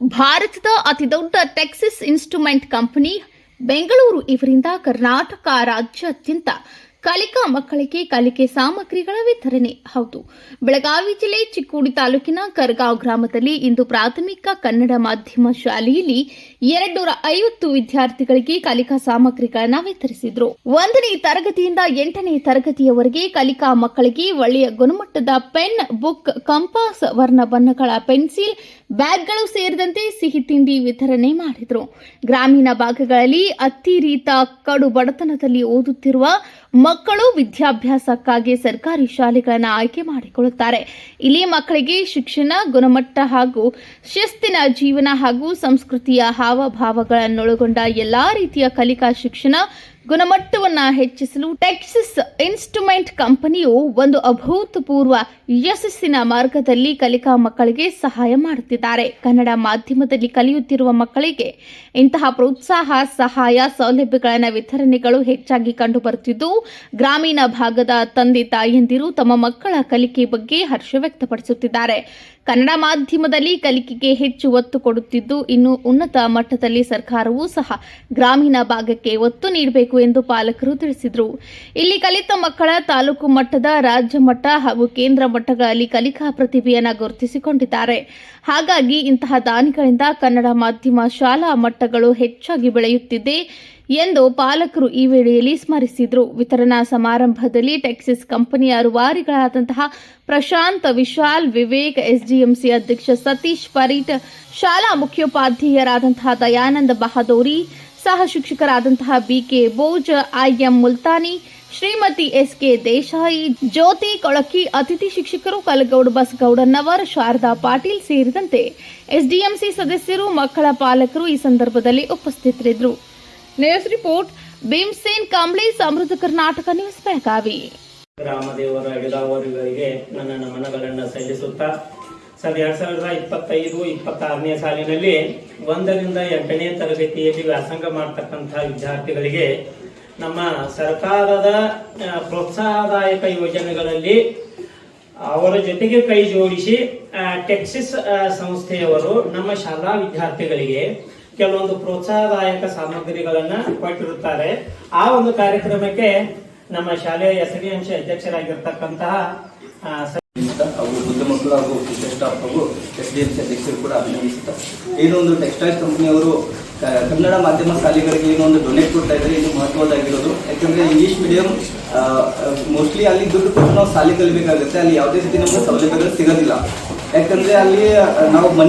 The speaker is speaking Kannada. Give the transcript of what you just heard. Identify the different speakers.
Speaker 1: ಭಾರತದ ಅತಿದೊಡ್ಡ ಟೆಕ್ಸಸ್ ಇನ್ಸ್ಟ್ರುಮೆಂಟ್ ಕಂಪನಿ ಬೆಂಗಳೂರು ಇವರಿಂದ ಕರ್ನಾಟಕ ರಾಜ್ಯಾದ್ಯಂತ ಕಲಿಕಾ ಮಕ್ಕಳಿಗೆ ಕಲಿಕೆ ಸಾಮಗ್ರಿಗಳ ವಿತರಣೆ. ಹೌದು, ಬೆಳಗಾವಿ ಜಿಲ್ಲೆ ಚಿಕ್ಕೋಡಿ ತಾಲೂಕಿನ ಕರಗಾಂವ್ ಗ್ರಾಮದಲ್ಲಿ ಇಂದು ಪ್ರಾಥಮಿಕ ಕನ್ನಡ ಮಾಧ್ಯಮ ಶಾಲೆಯಲ್ಲಿ 250 ವಿದ್ಯಾರ್ಥಿಗಳಿಗೆ ಕಲಿಕಾ ಸಾಮಗ್ರಿಗಳನ್ನು ವಿತರಿಸಿದರು. 1ನೇ ತರಗತಿಯಿಂದ 8ನೇ ತರಗತಿಯವರೆಗೆ ಕಲಿಕಾ ಮಕ್ಕಳಿಗೆ ಒಳ್ಳೆಯ ಗುಣಮಟ್ಟದ ಪೆನ್, ಬುಕ್, ಕಂಪಾಸ್, ವರ್ಣ ಬಣ್ಣಗಳ ಪೆನ್ಸಿಲ್, ಬ್ಯಾಗ್ಗಳು ಸೇರಿದಂತೆ ಸಿಹಿ ತಿಂಡಿ ವಿತರಣೆ ಮಾಡಿದರು. ಗ್ರಾಮೀಣ ಭಾಗಗಳಲ್ಲಿ ಅತಿರೀತ ಕಡು ಬಡತನದಲ್ಲಿ ಓದುತ್ತಿರುವ ಮಕ್ಕಳು ವಿದ್ಯಾಭ್ಯಾಸಕ್ಕಾಗಿ ಸರ್ಕಾರಿ ಶಾಲೆಗಳನ್ನು ಆಯ್ಕೆ ಮಾಡಿಕೊಳ್ಳುತ್ತಾರೆ. ಇಲ್ಲಿ ಮಕ್ಕಳಿಗೆ ಶಿಕ್ಷಣ, ಗುಣಮಟ್ಟ ಹಾಗೂ ಶಿಸ್ತಿನ ಜೀವನ ಹಾಗೂ ಸಂಸ್ಕೃತಿಯ ಹಾವಭಾವಗಳನ್ನೊಳಗೊಂಡ ಎಲ್ಲಾ ರೀತಿಯ ಕಲಿಕಾ ಶಿಕ್ಷಣ ಗುಣಮಟ್ಟವನ್ನು ಹೆಚ್ಚಿಸಲು ಟೆಕ್ಸಸ್ ಇನ್ಸ್ಟ್ರುಮೆಂಟ್ ಕಂಪನಿಯು ಒಂದು ಅಭೂತಪೂರ್ವ ಯಶಸ್ಸಿನ ಮಾರ್ಗದಲ್ಲಿ ಕಲಿಕಾ ಮಕ್ಕಳಿಗೆ ಸಹಾಯ ಮಾಡುತ್ತಿದ್ದಾರೆ. ಕನ್ನಡ ಮಾಧ್ಯಮದಲ್ಲಿ ಕಲಿಯುತ್ತಿರುವ ಮಕ್ಕಳಿಗೆ ಇಂತಹ ಪ್ರೋತ್ಸಾಹ, ಸಹಾಯ, ಸೌಲಭ್ಯಗಳ ವಿತರಣೆಗಳು ಹೆಚ್ಚಾಗಿ ಕಂಡುಬರುತ್ತಿದ್ದು, ಗ್ರಾಮೀಣ ಭಾಗದ ತಂದೆ ತಾಯಂದಿರು ತಮ್ಮ ಮಕ್ಕಳ ಕಲಿಕೆ ಬಗ್ಗೆ ಹರ್ಷ ವ್ಯಕ್ತಪಡಿಸುತ್ತಿದ್ದಾರೆ. ಕನ್ನಡ ಮಾಧ್ಯಮದಲ್ಲಿ ಕಲಿಕೆಗೆ ಹೆಚ್ಚು ಒತ್ತು ಕೊಡುತ್ತಿದ್ದು, ಇನ್ನು ಉನ್ನತ ಮಟ್ಟದಲ್ಲಿ ಸರ್ಕಾರವೂ ಸಹ ಗ್ರಾಮೀಣ ಭಾಗಕ್ಕೆ ಒತ್ತು ನೀಡಬೇಕು ಎಂದು ಪಾಲಕರು ತಿಳಿಸಿದರು. ಇಲ್ಲಿ ಕಲಿತ ಮಕ್ಕಳ ತಾಲೂಕು ಮಟ್ಟದ, ರಾಜ್ಯ ಮಟ್ಟ ಹಾಗೂ ಕೇಂದ್ರ ಮಟ್ಟಗಳಲ್ಲಿ ಕಲಿಕಾ ಪ್ರತಿಭೆಯನ್ನು ಗುರುತಿಸಿಕೊಂಡಿದ್ದಾರೆ. ಹಾಗಾಗಿ ಇಂತಹ ದಾನಿಗಳಿಂದ ಕನ್ನಡ ಮಾಧ್ಯಮ ಶಾಲಾ ಮಟ್ಟಗಳು ಹೆಚ್ಚಾಗಿ ಬೆಳೆಯುತ್ತಿದೆ ಎಂದು ಪಾಲಕರು ಈ ವೇಳೆಯಲ್ಲಿ ಸ್ಮರಿಸಿದರು. ವಿತರಣಾ ಸಮಾರಂಭದಲ್ಲಿ ಟೆಕ್ಸಸ್ ಕಂಪನಿಯ ರೂವಾರಿಗಳಾದಂತಹ ಪ್ರಶಾಂತ್, ವಿಶಾಲ್, ವಿವೇಕ್, ಎಸ್ಡಿಎಂಸಿ ಅಧ್ಯಕ್ಷ ಸತೀಶ್ ಪರೀಟ್, ಶಾಲಾ ಮುಖ್ಯೋಪಾಧ್ಯಾಯರಾದಂತಹ ದಯಾನಂದ ಬಹದೂರಿ, ಸಹ ಶಿಕ್ಷಕರಾದಂತಹ BK Boj, IM Multani, Shrimati SK Desai, Jyoti Kolaki, ಅತಿಥಿ ಶಿಕ್ಷಕರು ಕಲಗೌಡ ಬಸಗೌಡನವರ್, ಶಾರದಾ ಪಾಟೀಲ್ ಸೇರಿದಂತೆ ಎಸ್ಡಿಎಂಸಿ ಸದಸ್ಯರು, ಮಕ್ಕಳ ಪಾಲಕರು ಈ ಸಂದರ್ಭದಲ್ಲಿ ಉಪಸ್ಥಿತರಿದ್ದರು. ನ್ಯೂಸ್ ರಿಪೋರ್ಟ್ ಭೀಮಸೇನ್ ಕಾಂಬ್ಳೆ, ಸಮೃದ್ಧ ಕರ್ನಾಟಕ ನ್ಯೂಸ್, ಬೆಳಗಾವಿ.
Speaker 2: ಗ್ರಾಮದೇವರ ಗಿಡಾವರುಗಳಿಗೆ ನನ್ನ ನಮನಗಳನ್ನು ಸಲ್ಲಿಸುತ್ತಾ 2025-26ನೇ ಸಾಲಿನಲ್ಲಿ 1ರಿಂದ 8ನೇ ತರಗತಿಯಲ್ಲಿ ವ್ಯಾಸಂಗ ಮಾಡತಕ್ಕಂತಹ ವಿದ್ಯಾರ್ಥಿಗಳಿಗೆ ನಮ್ಮ ಸರ್ಕಾರದ ಪ್ರೋತ್ಸಾಹದಾಯಕ ಯೋಜನೆಗಳಲ್ಲಿ ಅವರ ಜೊತೆಗೆ ಕೈ ಜೋಡಿಸಿ ಟೆಕ್ಸಸ್ ಸಂಸ್ಥೆಯವರು ನಮ್ಮ ಶಾಲಾ ವಿದ್ಯಾರ್ಥಿಗಳಿಗೆ ಕೆಲವೊಂದು ಪ್ರೋತ್ಸಾಹದಾಯಕ ಸಾಮಗ್ರಿಗಳನ್ನ ಕೊಟ್ಟಿರುತ್ತಾರೆ. ಆ ಒಂದು ಕಾರ್ಯಕ್ರಮಕ್ಕೆ ನಮ್ಮ ಶಾಲೆಯ ಎಸ್ಡಿಎಂಸಿ ಅಧ್ಯಕ್ಷರಾಗಿರ್ತಕ್ಕಂತಹ
Speaker 3: ಅವರು ಬುದ್ಧ ಮಕ್ಕಳು ಹಾಗೂ ಟೀಚರ್ ಸ್ಟಾಫ್ ಹಾಗೂ ಎಸ್ಡಿಎಂಸಿ ಅಧ್ಯಕ್ಷರು ಕೂಡ ಅಭಿನಂದಿಸುತ್ತಾರೆ. ಏನೊಂದು ಟೆಕ್ಸ್ಟೈಲ್ ಕಂಪನಿಯವರು ಕನ್ನಡ ಮಾಧ್ಯಮ ಶಾಲೆಗಳಿಗೆ ಏನೊಂದು ಡೊನೇಟ್ ಕೊಡ್ತಾ ಇದ್ದಾರೆ, ಇದು ಮಹತ್ವದಾಗಿರೋದು. ಯಾಕಂದ್ರೆ ಇಂಗ್ಲಿಷ್ ಮೀಡಿಯಂ ಮೋಸ್ಟ್ಲಿ ಅಲ್ಲಿ ದುಡ್ಡು ಕೊಟ್ಟು ನಾವು ಶಾಲೆ ಕಲಿಬೇಕಾಗುತ್ತೆ, ಅಲ್ಲಿ ಯಾವುದೇ ರೀತಿ ನಮಗೆ ಸೌಲಭ್ಯಗಳು ಸಿಗೋದಿಲ್ಲ. ಯಾಕಂದ್ರೆ ಅಲ್ಲಿ ನಾವು ಮನಿ